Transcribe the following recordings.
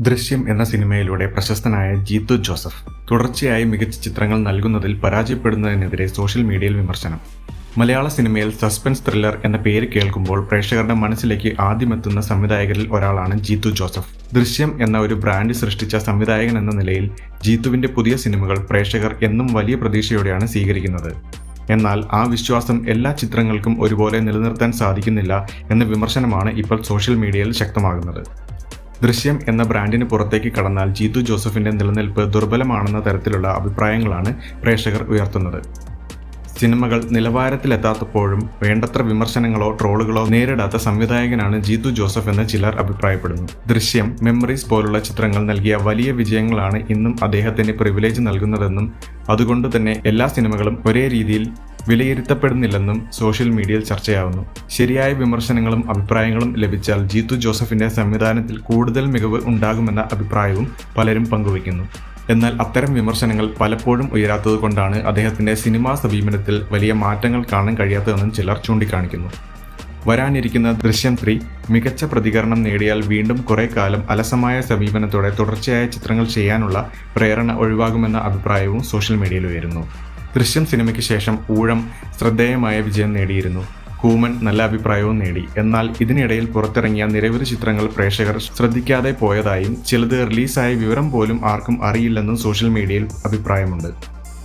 ദൃശ്യം എന്ന സിനിമയിലൂടെ പ്രശസ്തനായ ജീത്തു ജോസഫ് തുടർച്ചയായി മികച്ച ചിത്രങ്ങൾ നൽകുന്നതിൽ പരാജയപ്പെടുന്നതിനെതിരെ സോഷ്യൽ മീഡിയയിൽ വിമർശനം. മലയാള സിനിമയിൽ സസ്പെൻസ് ത്രില്ലർ എന്ന പേര് കേൾക്കുമ്പോൾ പ്രേക്ഷകരുടെ മനസ്സിലേക്ക് ആദ്യമെത്തുന്ന സംവിധായകരിൽ ഒരാളാണ് ജീത്തു ജോസഫ്. ദൃശ്യം എന്ന ഒരു ബ്രാൻഡ് സൃഷ്ടിച്ച സംവിധായകൻ എന്ന നിലയിൽ ജീത്തുവിന്റെ പുതിയ സിനിമകൾ പ്രേക്ഷകർ എന്നും വലിയ പ്രതീക്ഷയോടെയാണ് സ്വീകരിക്കുന്നത്. എന്നാൽ ആ വിശ്വാസം എല്ലാ ചിത്രങ്ങൾക്കും ഒരുപോലെ നിലനിർത്താൻ സാധിക്കുന്നില്ല എന്ന വിമർശനമാണ് ഇപ്പോൾ സോഷ്യൽ മീഡിയയിൽ ശക്തമാകുന്നത്. ദൃശ്യം എന്ന ബ്രാൻഡിന് പുറത്തേക്ക് കടന്നാൽ ജീത്തു ജോസഫിന്റെ നിലനിൽപ്പ് ദുർബലമാണെന്ന തരത്തിലുള്ള അഭിപ്രായങ്ങളാണ് പ്രേക്ഷകർ ഉയർത്തുന്നത്. സിനിമകൾ നിലവാരത്തിലെത്താത്തപ്പോഴും വേണ്ടത്ര വിമർശനങ്ങളോ ട്രോളുകളോ നേരിടാത്ത സംവിധായകനാണ് ജീത്തു ജോസഫ് എന്ന് ചിലർ അഭിപ്രായപ്പെടുന്നു. ദൃശ്യം, മെമ്മറീസ് പോലുള്ള ചിത്രങ്ങൾ നൽകിയ വലിയ വിജയങ്ങളാണ് ഇന്നും അദ്ദേഹത്തിന് പ്രിവിലേജ് നൽകുന്നതെന്നും അതുകൊണ്ട് തന്നെ എല്ലാ സിനിമകളും ഒരേ രീതിയിൽ വിലയിരുത്തപ്പെടുന്നില്ലെന്നും സോഷ്യൽ മീഡിയയിൽ ചർച്ചയാവുന്നു. ശരിയായ വിമർശനങ്ങളും അഭിപ്രായങ്ങളും ലഭിച്ചാൽ ജീത്തു ജോസഫിന്റെ സംവിധാനത്തിൽ കൂടുതൽ മികവ് ഉണ്ടാകുമെന്ന അഭിപ്രായവും പലരും പങ്കുവയ്ക്കുന്നു. എന്നാൽ അത്തരം വിമർശനങ്ങൾ പലപ്പോഴും ഉയരാത്തതുകൊണ്ടാണ് അദ്ദേഹത്തിന്റെ സിനിമാ സമീപനത്തിൽ വലിയ മാറ്റങ്ങൾ കാണാൻ കഴിയാത്തതെന്നും ചിലർ ചൂണ്ടിക്കാണിക്കുന്നു. വരാനിരിക്കുന്ന ദൃശ്യം 3 മികച്ച പ്രതികരണം നേടിയാൽ വീണ്ടും കുറെ കാലം അലസമായ സമീപനത്തോടെ തുടർച്ചയായ ചിത്രങ്ങൾ ചെയ്യാനുള്ള പ്രേരണ ഒഴിവാകുമെന്ന അഭിപ്രായവും സോഷ്യൽ മീഡിയയിൽ ഉയരുന്നു. ദൃശ്യം സിനിമയ്ക്ക് ശേഷം ഊഴം ശ്രദ്ധേയമായ വിജയം നേടിയിരുന്നു. കൂമൻ നല്ല അഭിപ്രായവും നേടി. എന്നാൽ ഇതിനിടയിൽ പുറത്തിറങ്ങിയ നിരവധി ചിത്രങ്ങൾ പ്രേക്ഷകർ ശ്രദ്ധിക്കാതെ പോയതായും ചിലത് റിലീസായ വിവരം പോലും ആർക്കും അറിയില്ലെന്നും സോഷ്യൽ മീഡിയയിൽ അഭിപ്രായമുണ്ട്.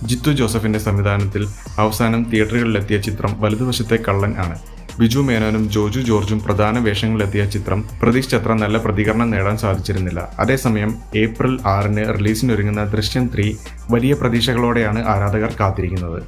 ജീത്തു ജോസഫിന്റെ സംവിധാനത്തിൽ അവസാനം തിയേറ്ററുകളിലെത്തിയ ചിത്രം വലതുവശത്തെ കള്ളൻ ആണ്. ബിജു മേനോനും ജോജു ജോർജും പ്രധാന വേഷങ്ങളിലെത്തിയ ചിത്രം പ്രതീക്ഷിച്ചത്ര നല്ല പ്രതികരണം നേടാൻ സാധിച്ചിരുന്നില്ല. അതേസമയം ഏപ്രിൽ 6 റിലീസിനൊരുങ്ങുന്ന ദൃശ്യം 3 വലിയ പ്രതീക്ഷകളോടെയാണ് ആരാധകർ കാത്തിരിക്കുന്നത്.